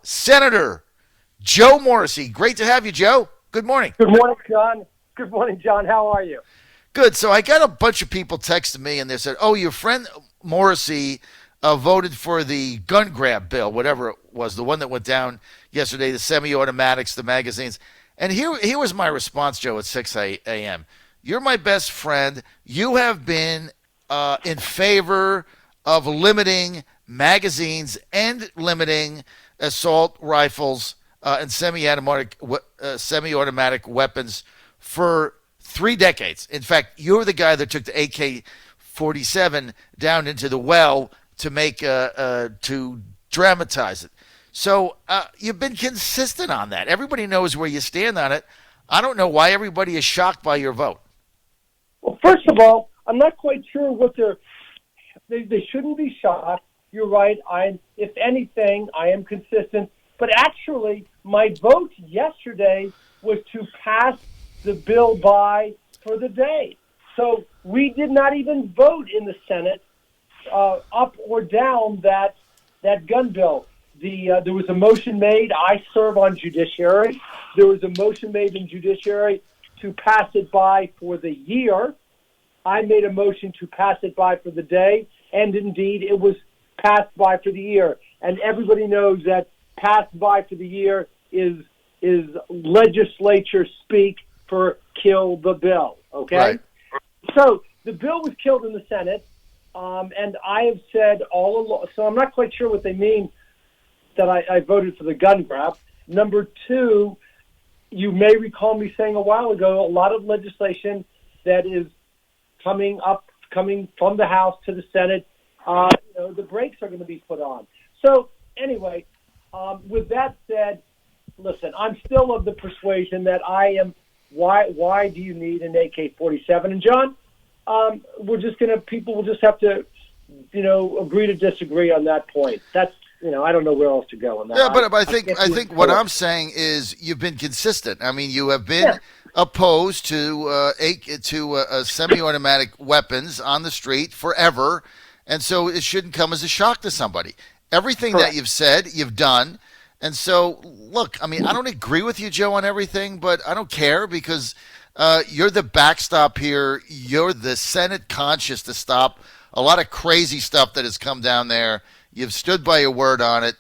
Senator Joe Morrissey. Great to have you, Joe. Good morning. Good morning, John. Good morning, John. How are you? Good. So I got a bunch of people texting me, and they said, "Oh, your friend Morrissey voted for the gun grab bill, whatever it was, the one that went down yesterday, the semi-automatics, the magazines." And here was my response, Joe, at 6 a.m. You're my best friend. You have been in favor of limiting magazines and limiting assault rifles and semi-automatic weapons for 3 decades. In fact, you're the guy that took the AK-47 down into the well to make to dramatize it. So you've been consistent on that. Everybody knows where you stand on it. I don't know why everybody is shocked by your vote. Well, first of all, I'm not quite sure what they shouldn't be shocked. You're right. If anything, I am consistent. But actually, my vote yesterday was to pass the bill by for the day. So we did not even vote in the Senate up or down that gun bill. There was a motion made. I serve on Judiciary. There was a motion made in Judiciary to pass it by for the year. I made a motion to pass it by for the day, and indeed it was passed by for the year. And everybody knows that passed by for the year is legislature speak for kill the bill, okay? Right. So the bill was killed in the Senate, and I have said all along, so I'm not quite sure what they mean that I voted for the gun grab. Number two, you may recall me saying a while ago, a lot of legislation that is coming from the House to the Senate, the brakes are going to be put on. So anyway, with that said, listen, I'm still of the persuasion that I am. Why do you need an AK-47? And John, people will just have to, agree to disagree on that point. That's, I don't know where else to go on that. Yeah, but I think what I'm saying is you've been consistent. I mean, you have been opposed to semi-automatic weapons on the street forever, and so it shouldn't come as a shock to somebody. Everything that you've said, you've done. And so, look, I mean, I don't agree with you, Joe, on everything, but I don't care because you're the backstop here. You're the Senate conscious to stop a lot of crazy stuff that has come down there. You've stood by your word on it.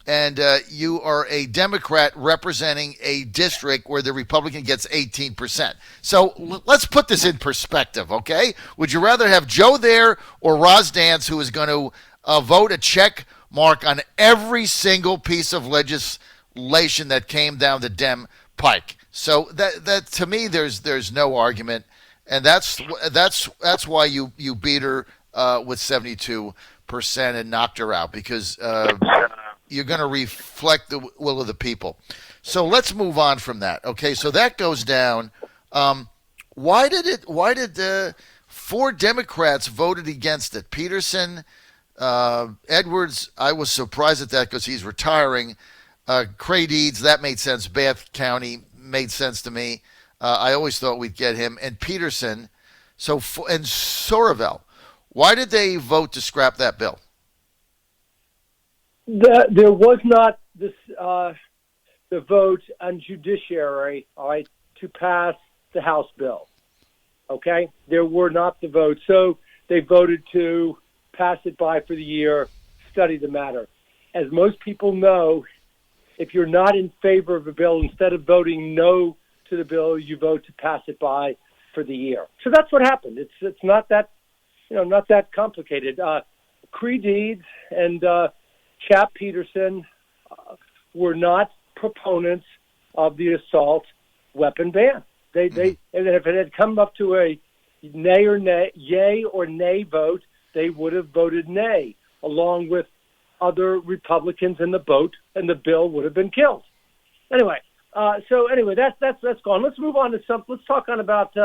And you are a Democrat representing a district where the Republican gets 18%. So let's put this in perspective, okay? Would you rather have Joe there or Roz Dance, who is going to vote a check mark on every single piece of legislation that came down the Dem pike? So that to me, there's no argument, and that's why you beat her with 72% and knocked her out, because you're going to reflect the will of the people. So let's move on from that. Okay, so that goes down. Why did 4 Democrats voted against it? Peterson, Edwards, I was surprised at that because he's retiring. Cray Deeds, that made sense. Bath County made sense to me. I always thought we'd get him. And Peterson, and Soravell. Why did they vote to scrap that bill? There was not the vote on Judiciary, all right, to pass the House bill. Okay, there were not the votes, so they voted to pass it by for the year, study the matter. As most people know, if you're not in favor of a bill, instead of voting no to the bill, you vote to pass it by for the year. So that's what happened. It's not that not that complicated. Cree Deeds and Chap Peterson were not proponents of the assault weapon ban. And if it had come up to a yay or nay vote, they would have voted nay, along with other Republicans in the boat, and the bill would have been killed. Anyway, that's gone. Let's move on to let's talk about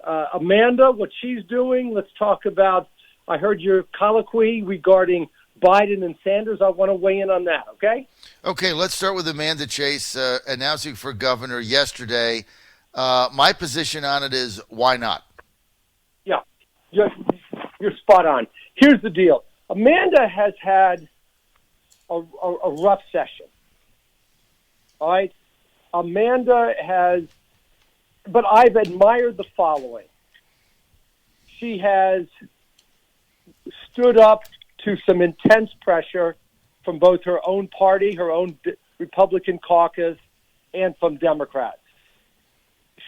Amanda, what she's doing. Let's talk about, I heard your colloquy regarding Biden and Sanders. I want to weigh in on that, okay? Okay, let's start with Amanda Chase announcing for governor yesterday. My position on it is, why not? Yeah, you're spot on. Here's the deal. Amanda has had a rough session. All right? Amanda has, but I've admired the following. She has stood up to some intense pressure from both her own party, her own Republican caucus, and from Democrats.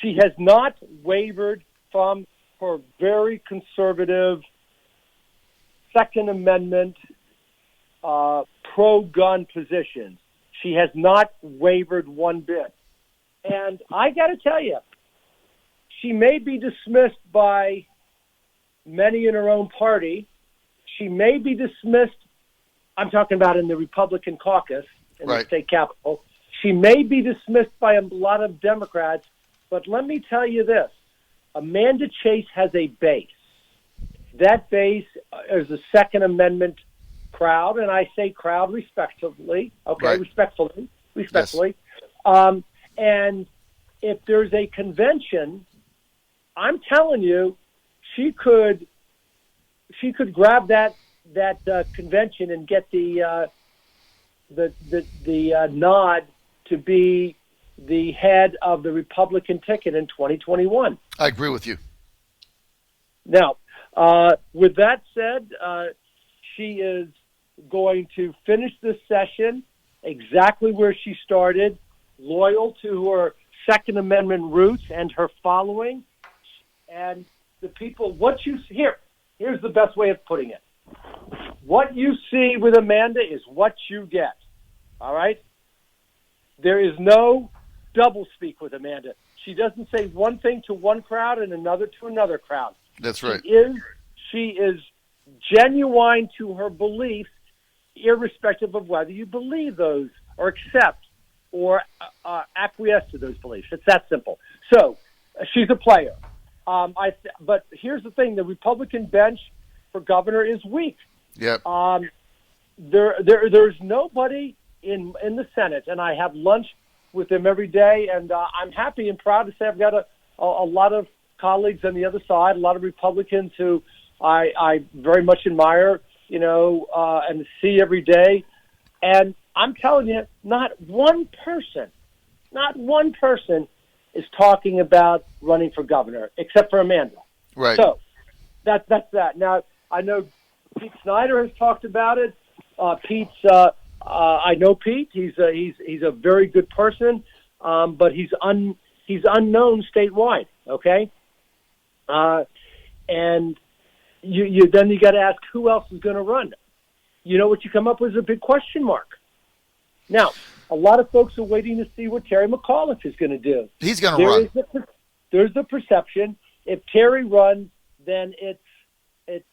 She has not wavered from her very conservative Second Amendment, pro-gun positions. She has not wavered one bit. And I got to tell you, she may be dismissed by many in her own party. She may be dismissed, I'm talking about in the Republican caucus in the state capitol. She may be dismissed by a lot of Democrats, but let me tell you this. Amanda Chase has a base. That base is a Second Amendment crowd, and I say crowd respectfully, respectfully. Yes. And if there's a convention, I'm telling you, she could grab that convention and get the nod to be the head of the Republican ticket in 2021. I agree with you. Now, with that said, she is going to finish this session exactly where she started, loyal to her Second Amendment roots and her following. And the people, here's the best way of putting it. What you see with Amanda is what you get. All right? There is no doublespeak with Amanda. She doesn't say one thing to one crowd and another to another crowd. That's right. She is genuine to her beliefs, irrespective of whether you believe those or accept or acquiesce to those beliefs. It's that simple. So she's a player. But here's the thing: the Republican bench for governor is weak. Yep. There's nobody in the Senate, and I have lunch with them every day, and I'm happy and proud to say I've got a lot of colleagues on the other side, a lot of Republicans who I very much admire, and see every day. And I'm telling you, not one person is talking about running for governor, except for Amanda. Right. So that's that. Now, I know Pete Snyder has talked about it. I know Pete. He's a very good person, but he's unknown statewide. Okay. And you got to ask who else is going to run. You know what you come up with is a big question mark. Now, a lot of folks are waiting to see what Terry McAuliffe is going to do. He's going to run. There's the perception. If Terry runs, then that's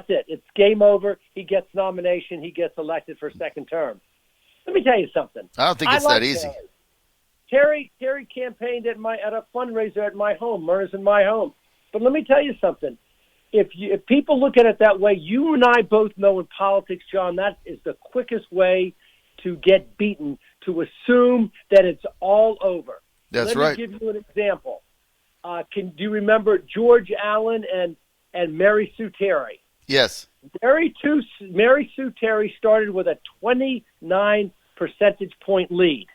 it. It's game over. He gets nomination. He gets elected for a second term. Let me tell you something. I don't think it's that easy. Terry campaigned at a fundraiser at my home, Murray's in my home. But let me tell you something. If people look at it that way, you and I both know in politics, John, that is the quickest way to get beaten, to assume that it's all over. That's right. Let me give you an example. Do you remember George Allen and Mary Sue Terry? Yes. Mary Sue Terry started with a 29 percentage point lead.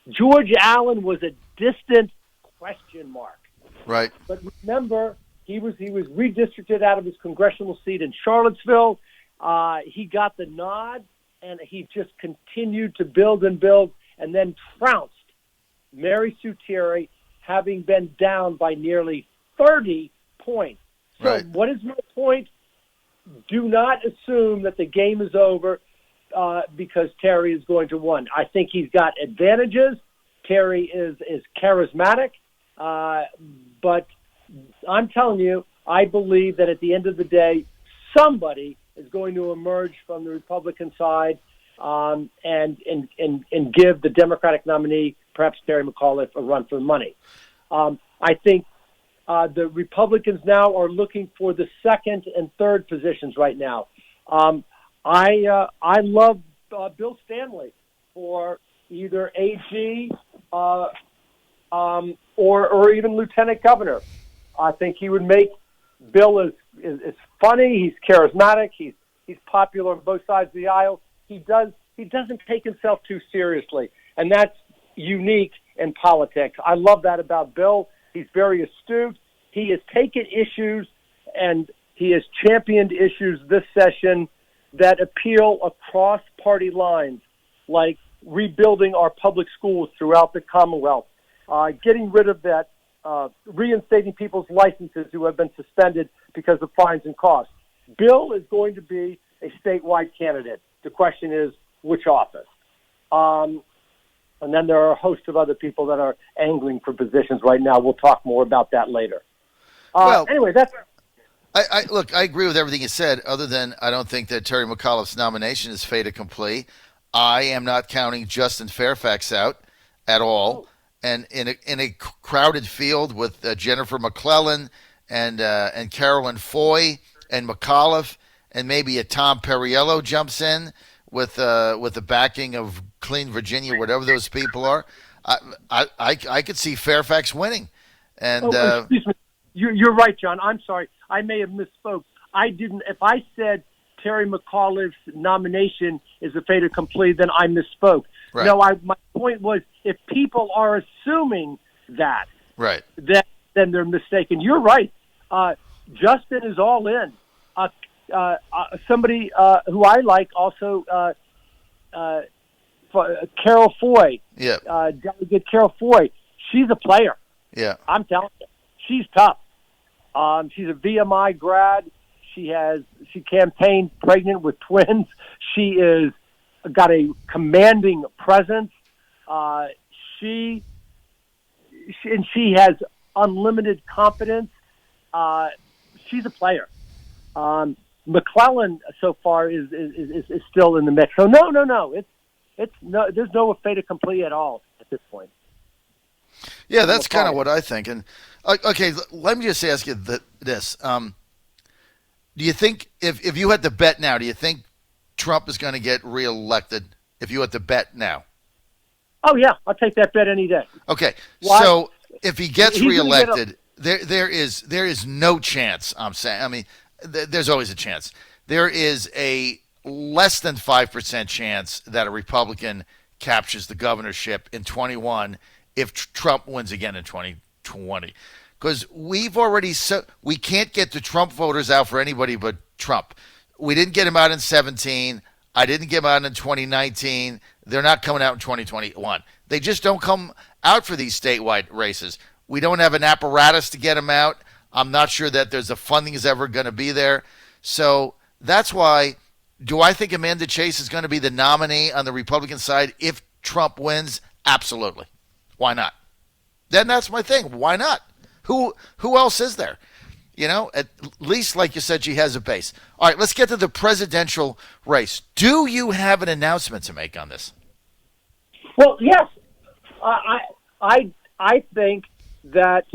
George Allen was a distant question mark. Right. But remember, he was redistricted out of his congressional seat in Charlottesville. He got the nod, and he just continued to build and then trounced Mary Sue Terry, having been down by nearly 30 points. So right. What is my point? Do not assume that the game is over because Terry is going to win. I think he's got advantages. Terry is charismatic. But I'm telling you, I believe that at the end of the day, somebody is going to emerge from the Republican side and give the Democratic nominee, perhaps Terry McAuliffe, a run for money. I think the Republicans now are looking for the second and third positions right now. I love Bill Stanley for either AG or even lieutenant governor. I think he would make Bill is funny. He's charismatic. He's popular on both sides of the aisle. he doesn't take himself too seriously, and that's unique in politics. I love that about Bill. He's very astute. He has taken issues and he has championed issues this session that appeal across party lines, like rebuilding our public schools throughout the Commonwealth, getting rid of that, reinstating people's licenses who have been suspended because of fines and costs. Bill is going to be a statewide candidate. The question is, which office? And then there are a host of other people that are angling for positions right now. We'll talk more about that later. Anyway, that's... Look, I agree with everything you said, other than I don't think that Terry McAuliffe's nomination is fait accompli. I am not counting Justin Fairfax out at all. And in a crowded field with Jennifer McClellan and Carolyn Foy and McAuliffe, and maybe a Tom Perriello jumps in with the backing of Clean Virginia, whatever those people are, I could see Fairfax winning. And excuse me. You're right, John. I'm sorry. I may have misspoke. I didn't. If I said Terry McAuliffe's nomination is a fait accompli, then I misspoke. Right. No, my point was, if people are assuming that, right, then they're mistaken. You're right. Justin is all in. Somebody who I like also, Carol Foy. Yeah. Delegate Carol Foy. She's a player. Yeah. I'm telling you, she's tough. She's a VMI grad. She campaigned pregnant with twins. She is got a commanding presence. She has unlimited confidence. She's a player. McClellan so far is still in the mix. So no. There's no fait accompli at all at this point. Yeah, that's kind of what I think. And okay, let me just ask you this: do you think if you had to bet now, do you think Trump is going to get reelected? If you had to bet now? Oh yeah, I'll take that bet any day. Okay, so if he gets reelected, there is no chance. I'm saying, I mean, there's always a chance. There is a less than 5% chance that a Republican captures the governorship in 21 if Trump wins again in 2020. Because we can't get the Trump voters out for anybody but Trump. We didn't get him out in 17. I didn't get him out in 2019. They're not coming out in 2021. They just don't come out for these statewide races. We don't have an apparatus to get them out. I'm not sure that there's the funding is ever going to be there. So that's why, do I think Amanda Chase is going to be the nominee on the Republican side if Trump wins? Absolutely. Why not? Then that's my thing. Why not? Who else is there? You know, at least, like you said, she has a base. All right, let's get to the presidential race. Do you have an announcement to make on this? Well, yes. I think that,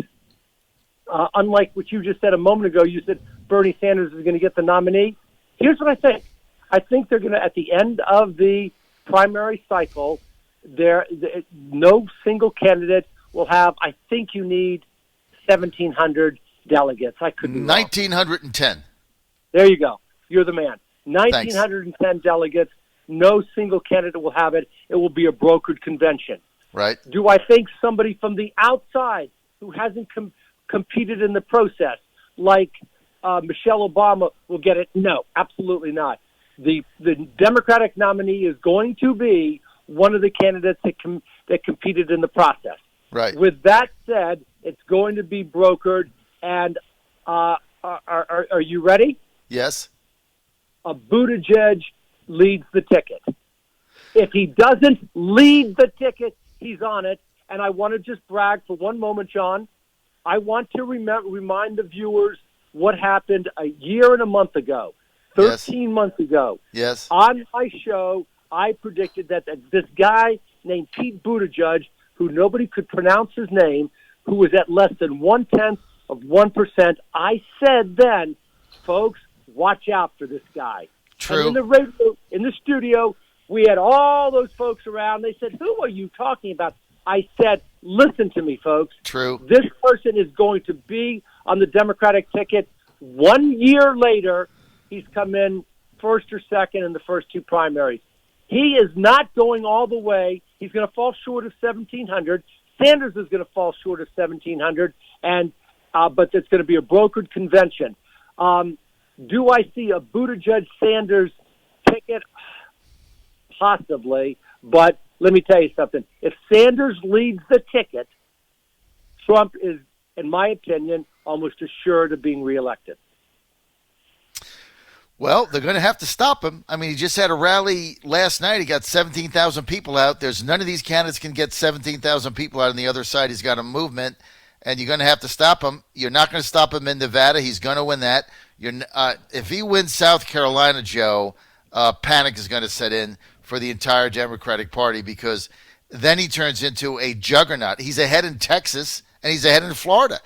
unlike what you just said a moment ago, you said Bernie Sanders is going to get the nominee. Here's what I think. I think they're going to, at the end of the primary cycle, no single candidate will have, I think you need 1,700 delegates. I couldn't be 1,910. There you go. You're the man. 1,910 delegates. No single candidate will have it. It will be a brokered convention. Right. Do I think somebody from the outside who hasn't competed in the process, like Michelle Obama, will get it? No, absolutely not. The Democratic nominee is going to be one of the candidates that competed in the process. Right. With that said, it's going to be brokered. And are you ready? Yes. Buttigieg leads the ticket. If he doesn't lead the ticket, he's on it. And I want to just brag for one moment, John. I want to remind the viewers what happened a year and a month ago, 13 months ago. Yes. On my show, I predicted that this guy named Pete Buttigieg, who nobody could pronounce his name, who was at less than 0.1%, I said then, folks, watch out for this guy. True. And in the studio, we had all those folks around. They said, who are you talking about? I said, listen to me, folks. True. This person is going to be on the Democratic ticket. 1 year later, he's come in first or second in the first two primaries. He is not going all the way. He's going to fall short of 1,700. Sanders is going to fall short of 1,700, and but it's going to be a brokered convention. Do I see a Buttigieg-Sanders ticket? Possibly, but let me tell you something. If Sanders leads the ticket, Trump is, in my opinion, almost assured of being reelected. Well, they're going to have to stop him. I mean, he just had a rally last night. He got 17,000 people out. There's none of these candidates can get 17,000 people out on the other side. He's got a movement, and you're going to have to stop him. You're not going to stop him in Nevada. He's going to win that. If he wins South Carolina, Joe, panic is going to set in for the entire Democratic Party, because then he turns into a juggernaut. He's ahead in Texas, and he's ahead in Florida.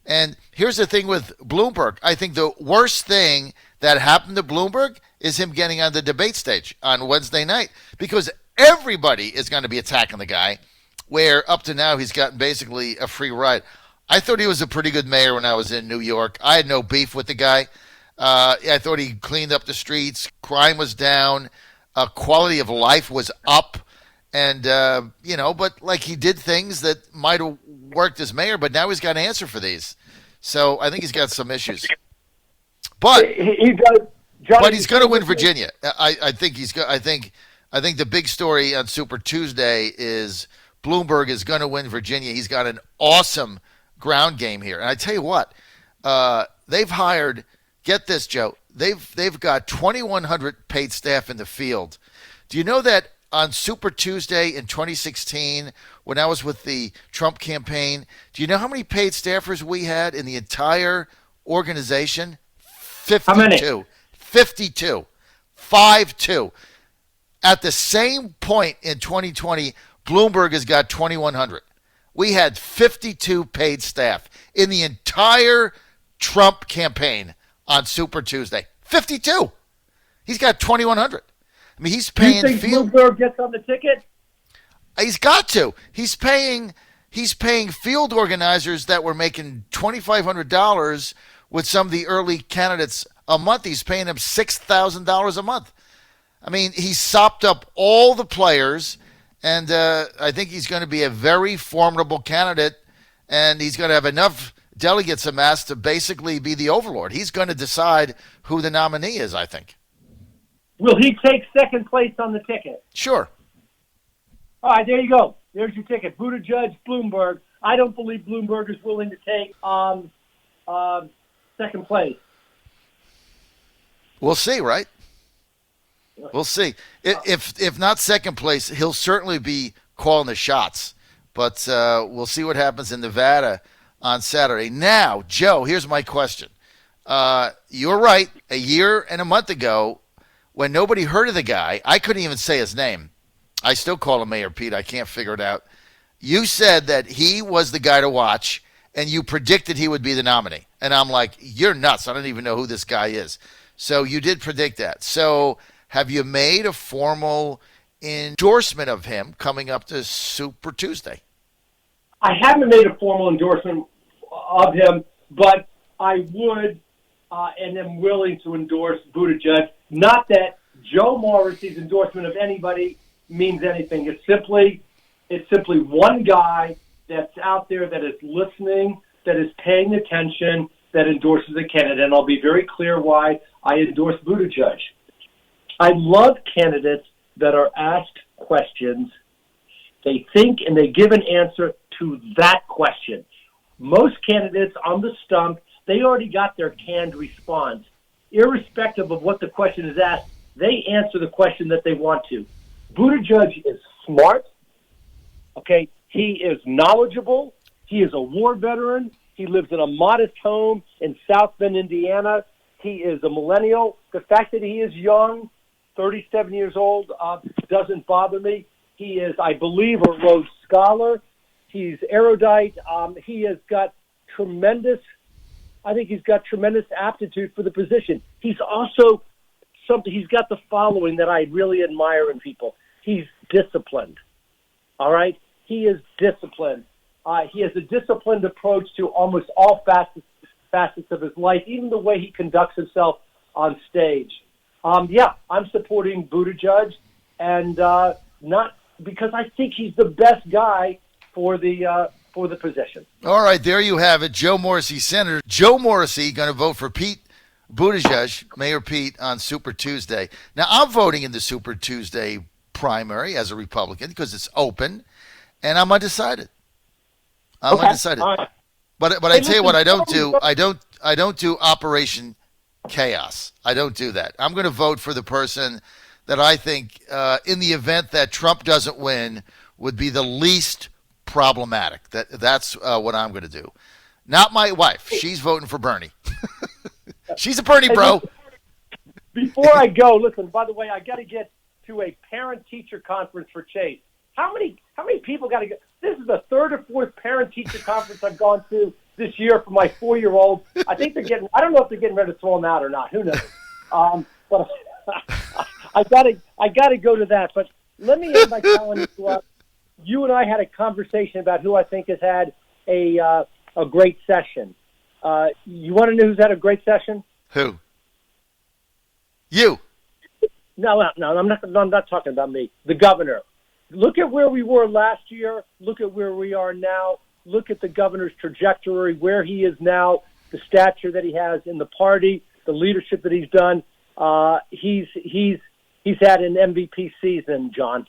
And here's the thing with Bloomberg. I think the worst thing that happened to Bloomberg is him getting on the debate stage on Wednesday night, because everybody is going to be attacking the guy, where up to now he's gotten basically a free ride. I thought he was a pretty good mayor when I was in New York. I had no beef with the guy. I thought he cleaned up the streets. Crime was down. Quality of life was up. And, but like he did things that might have worked as mayor, but now he's got an answer for these. So I think he's got some issues. But he's going to win Virginia. I think he's going. I think the big story on Super Tuesday is Bloomberg is going to win Virginia. He's got an awesome ground game here, and I tell you what, they've hired. Get this, Joe. They've got 2,100 paid staff in the field. Do you know that on Super Tuesday in 2016, when I was with the Trump campaign, do you know how many paid staffers we had in the entire organization? 52. How many? 52. 5-2. At the same point in 2020, Bloomberg has got 2,100. We had 52 paid staff in the entire Trump campaign on Super Tuesday. 52. He's got 2,100. I mean, he's paying. You think Bloomberg gets on the ticket? He's got to. He's paying field organizers that were making $2,500 with some of the early candidates a month. He's paying them $6,000 a month. I mean, he sopped up all the players, and I think he's going to be a very formidable candidate, and he's going to have enough delegates amassed to basically be the overlord. He's going to decide who the nominee is, I think. Will he take second place on the ticket? Sure. All right, there you go. There's your ticket. Buttigieg, Bloomberg. I don't believe Bloomberg is willing to take second place. We'll see, right? We'll see. If not second place, he'll certainly be calling the shots. But we'll see what happens in Nevada on Saturday. Now, Joe, here's my question. You're right. A year and a month ago, when nobody heard of the guy, I couldn't even say his name. I still call him Mayor Pete. I can't figure it out. You said that he was the guy to watch, and you predicted he would be the nominee. And I'm like, you're nuts. I don't even know who this guy is. So you did predict that. So have you made a formal endorsement of him coming up to Super Tuesday? I haven't made a formal endorsement of him, but I would and am willing to endorse Buttigieg. Not that Joe Morrissey's endorsement of anybody means anything. It's simply one guy that's out there that is listening, that is paying attention, that endorses a candidate. And I'll be very clear why I endorse Buttigieg. I love candidates that are asked questions. They think and they give an answer to that question. Most candidates on the stump, they already got their canned response. Irrespective of what the question is asked, they answer the question that they want to. Buttigieg is smart. Okay, he is knowledgeable. He is a war veteran. He lives in a modest home in South Bend, Indiana. He is a millennial. The fact that he is young, 37 years old, doesn't bother me. He is, I believe, a Rhodes Scholar. He's erudite. He has got tremendous aptitude for the position. He's also he's got the following that I really admire in people. He's disciplined. All right? He is disciplined. He has a disciplined approach to almost all facets of his life, even the way he conducts himself on stage. I'm supporting Buttigieg, and not because I think he's the best guy for the position. All right, there you have it. Joe Morrissey, Senator Joe Morrissey, going to vote for Pete Buttigieg, Mayor Pete, on Super Tuesday. Now, I'm voting in the Super Tuesday primary as a Republican because it's open, and I'm undecided. I'm undecided. But I tell you what, I don't do Operation Chaos. I don't do that. I'm going to vote for the person that I think, in the event that Trump doesn't win, would be the least problematic. That's what I'm going to do. Not my wife. She's voting for Bernie. She's a Bernie bro. Before I go, listen, by the way, I got to get to a parent-teacher conference for Chase. How many people got to go? This is the third or fourth parent-teacher conference I've gone to this year for my 4-year-old. I think I don't know if they're getting ready to throw him out or not. Who knows? But I gotta go to that. But let me end by telling you, you and I had a conversation about who I think has had a great session. You want to know who's had a great session? Who? You. No, I'm not talking about me. The governor. Look at where we were last year. Look at where we are now. Look at the governor's trajectory, where he is now, the stature that he has in the party, the leadership that he's done. He's had an MVP season, John.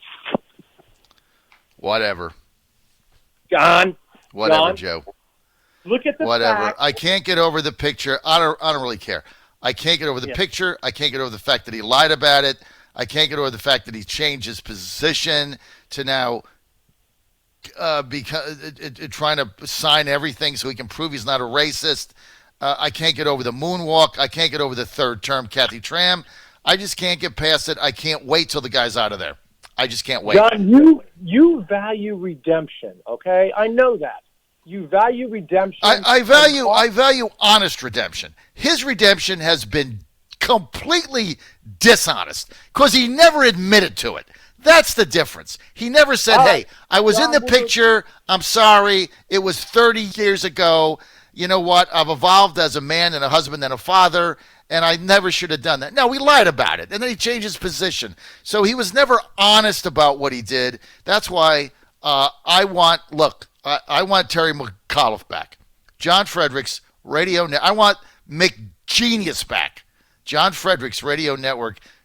Whatever. John. Whatever, Joe. Look at the whatever. fact. I can't get over the picture. I don't really care. I can't get over the picture. I can't get over the fact that he lied about it. I can't get over the fact that he changed his position to now trying to sign everything so he can prove he's not a racist. I can't get over the moonwalk. I can't get over the third term Kathy Tram. I just can't get past it. I can't wait till the guy's out of there. I just can't wait. John, you value redemption, okay? I know that. You value redemption. I value honest redemption. His redemption has been completely dishonest because he never admitted to it. That's the difference. He never said, hey, I was in the picture. I'm sorry. It was 30 years ago. You know what? I've evolved as a man and a husband and a father, and I never should have done that. No, he lied about it, and then he changed his position. So he was never honest about what he did. That's why I want Terry McAuliffe back. John Fredericks Radio Network. I want McGenius back. John Fredericks Radio Network.